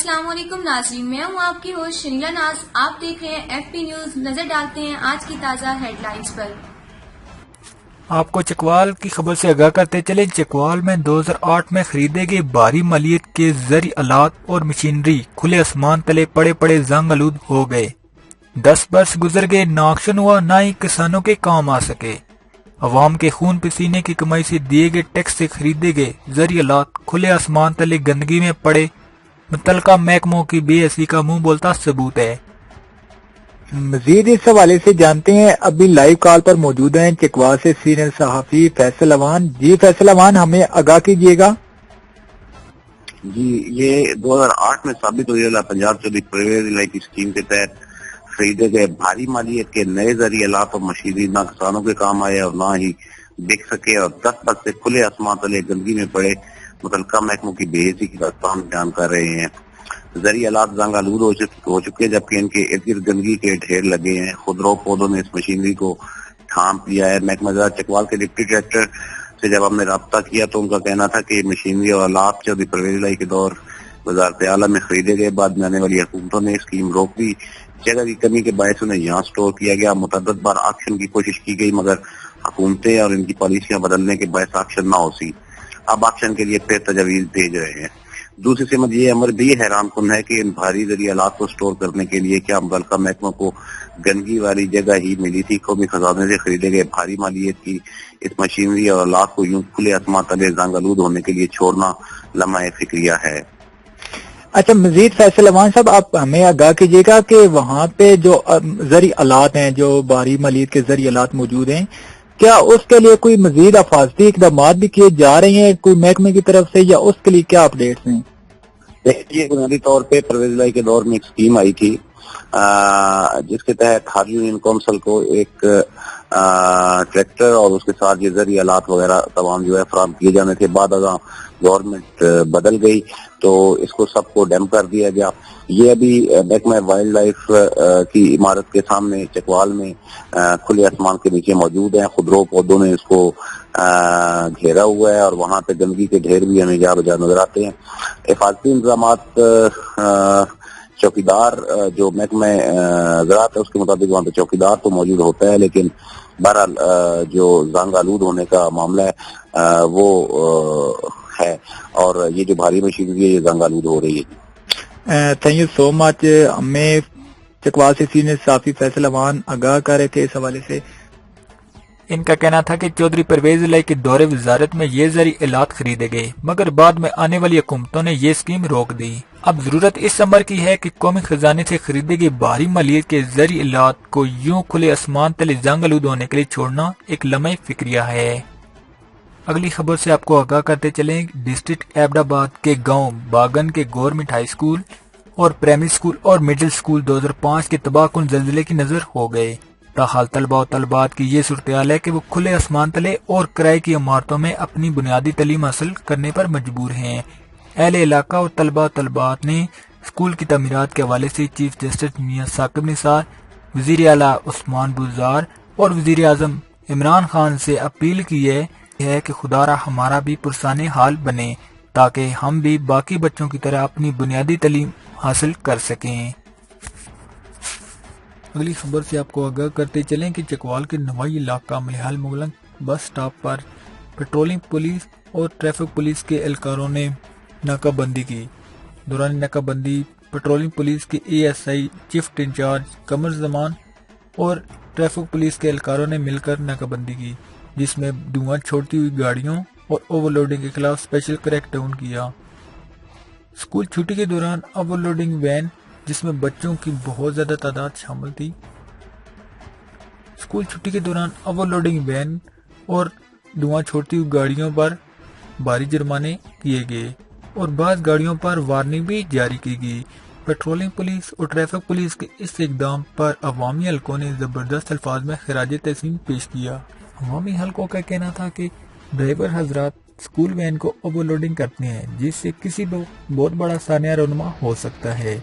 अस्सलाम वालेकुम नाज़रीन, मैं हूँ आपकी होस्ट शनीला नाज। आप देख रहे हैं एफपी न्यूज। नजर डालते हैं आज की ताज़ा हेडलाइंस पर। आपको चकवाल की खबर से आगाह करते चले। चकवाल में 2008 में खरीदे गए भारी मालियत के ज़रूरी आलात और मशीनरी खुले आसमान तले पड़े पड़े जंग आलूद हो गए। 10 बरस गुजर गए, ना एक्शन हुआ, ना ही किसानों के काम आ सके। अवाम के खून पसीने की कमाई से दिए गए टैक्स से खरीदे गए ज़रूरी आलात खुले आसमान तले गंदगी में पड़े मुतलका महकमों की बेहसी का मुंह बोलता सबूत है। मजीद इस हवाले से जानते हैं। अभी लाइव कॉल पर मौजूद हैं चकवाल से सीनियर सहाफी फैसल अवान। जी फैसल अवान, हमें आगाह कीजिएगा। जी, ये 2008 में साबित हुई पंजाब चौधरी परवेज इलाही की स्कीम के तहत खरीदे गए भारी मालियत के नए ज़रूरी आलात और मशीनरी ना किसानों के काम आए और ना ही बिक सके, और 10 बरस से खुले आसमान तले गंदगी में पड़े मुतलका महकमों की बेहसी की दास्तान बयान कर रहे हैं। ज़रूरी आलात जंग आलूद हो चुके हैं, जबकि इनके इर्द गिर्द गंदगी के ढेर लगे हैं। खुदरो पौधों ने इस मशीनरी को थाम लिया है। महकमा ज़राअत चकवाल के डिप्टी डायरेक्टर से जब हमने रब्ता किया तो उनका कहना था कि मशीनरी और आलात चौधरी परवेज इलाही के दौर वज़ारत आला में खरीदे गए। बाद में आने वाली हुकूमतों ने स्कीम रोक दी। जगह की कमी के बायस उन्हें यहाँ स्टोर किया गया। मुतअद्दिद बार एक्शन की कोशिश की गई, मगर हुकूमतें और इनकी पॉलिसियां बदलने के बायस एक्शन ना हो सी। अब एक्शन के लिए फिर तजवीज भेज रहे हैं। दूसरी समझ ये अमर भी हैरान कुन है कि इन भारी ज़रूरी आलात को स्टोर करने के लिए क्या मुतल्लिका महकमों को गंदगी वाली जगह ही मिली थी। कौमी खजाने से खरीदे गए भारी मालियत की इस मशीनरी और आलात को यूं खुले आसमान तले जंग आलूद होने के लिए छोड़ना लम्हा फिक्रिया है। अच्छा, मजीद फैसल अवान साहब, आप हमें आगाह कीजिएगा कि वहाँ पे जो ज़रूरी आलात हैं, जो भारी मालियत के ज़रूरी आलात मौजूद हैं, क्या उसके लिए कोई मजीद हिफाजती इक़दाम भी किए जा रहे हैं कोई महकमे की तरफ से, या उसके लिए क्या अपडेट्स हैं? देखिए, बुनियादी तौर पे परवेज इलाही के दौर में एक स्कीम आई थी जिसके तहत हर यूनियन काउंसिल को एक ट्रैक्टर और उसके साथ ये ज़रूरी आलात वगैरह तमाम जो है फराहम किए जाने थे। बाद अगर गवर्नमेंट बदल गई तो इसको सबको डैम कर दिया गया। ये अभी महकमा वाइल्ड लाइफ की इमारत के सामने चकवाल में खुले आसमान के नीचे मौजूद है। खुदरो पौधों ने इसको घेरा हुआ है और वहाँ पे गंदगी के ढेर भी हमें जा बजा नजर आते हैं। हिफाजती इंतजामात चौकीदार जो महकमा ज़राअत है उसके मुताबिक वहाँ पे चौकीदार तो मौजूद होता है, लेकिन बहरहाल जो जंग आलूद होने का मामला है वो है, और ये जो भारी मशीनरी है ये जंग आलूद हो रही है। Thank you so much. हमें चकवाल से सीनियर सहाफी फैसल अवान आगाह कर रहे थे इस हवाले से। इनका कहना था कि चौधरी परवेज इलाही के दौरे वजारत में ये ज़रूरी आलात खरीदे गए, मगर बाद में आने वाली हुकूमतों ने ये स्कीम रोक दी। अब जरूरत इस अमर की है कि कौमी खजाने से खरीदे गए भारी मालियत के ज़रूरी आलात को यूं खुले आसमान तले जंग आलूद होने के लिए छोड़ना एक लम्हा फिक्रिया है। अगली खबर से आपको आगाह करते चलें। डिस्ट्रिक्ट एबटाबाद के गांव बागन के गवर्नमेंट हाई स्कूल और प्राइमरी स्कूल और मिडिल स्कूल 2005 के तबाहकुन जल्जले की नजर हो गए। ताहाल तलबा और तलबात की ये सूरत है कि वो खुले आसमान तले और किराए की इमारतों में अपनी बुनियादी तालीम हासिल करने पर मजबूर हैं। अहले इलाका और तलबा तलबात ने स्कूल की तमीरात के हवाले से चीफ जस्टिस मियां साकिब निसार, वज़ीर आला उस्मान बुज़दार और वज़ीर आज़म इमरान खान से अपील की है कि खुदारा हमारा भी पुरसाने हाल बने, ताकि हम भी बाकी बच्चों की तरह अपनी बुनियादी तालीम हासिल कर सकें। अगली खबर से आपको आगाह करते चलें कि चकवाल के नवाई इलाका मलिहाल मुगलंग बस स्टॉप पर पेट्रोलिंग पुलिस और ट्रैफिक पुलिस के एहलकारों ने नाकाबंदी की। दौरान नाकाबंदी पेट्रोलिंग पुलिस के ASI चिफ्ट इंचार्ज कमर जमान और ट्रैफिक पुलिस के एहलकारों ने मिलकर नाकाबंदी की, जिसमें धुआं छोड़ती हुई गाड़ियों और ओवरलोडिंग के खिलाफ स्पेशल क्रैकडाउन किया। स्कूल छुट्टी के दौरान ओवरलोडिंग वैन जिसमें बच्चों की बहुत ज्यादा तादाद शामिल थी। स्कूल छुट्टी के दौरान ओवरलोडिंग वैन और धुआं छोड़ती हुई गाड़ियों पर भारी जुर्माने किए गए और बाज़ गाड़ियों पर वार्निंग भी जारी की गई। पेट्रोलिंग पुलिस और ट्रैफिक पुलिस के इस इकदाम पर अवामी हलकों ने जबरदस्त अल्फाज में खिराज तहसीन पेश किया। अवामी हलकों का कहना था कि ड्राइवर हजरात स्कूल वैन को ओवरलोडिंग करते हैं, जिससे किसी बहुत बड़ा सानिया रोनमा हो सकता है।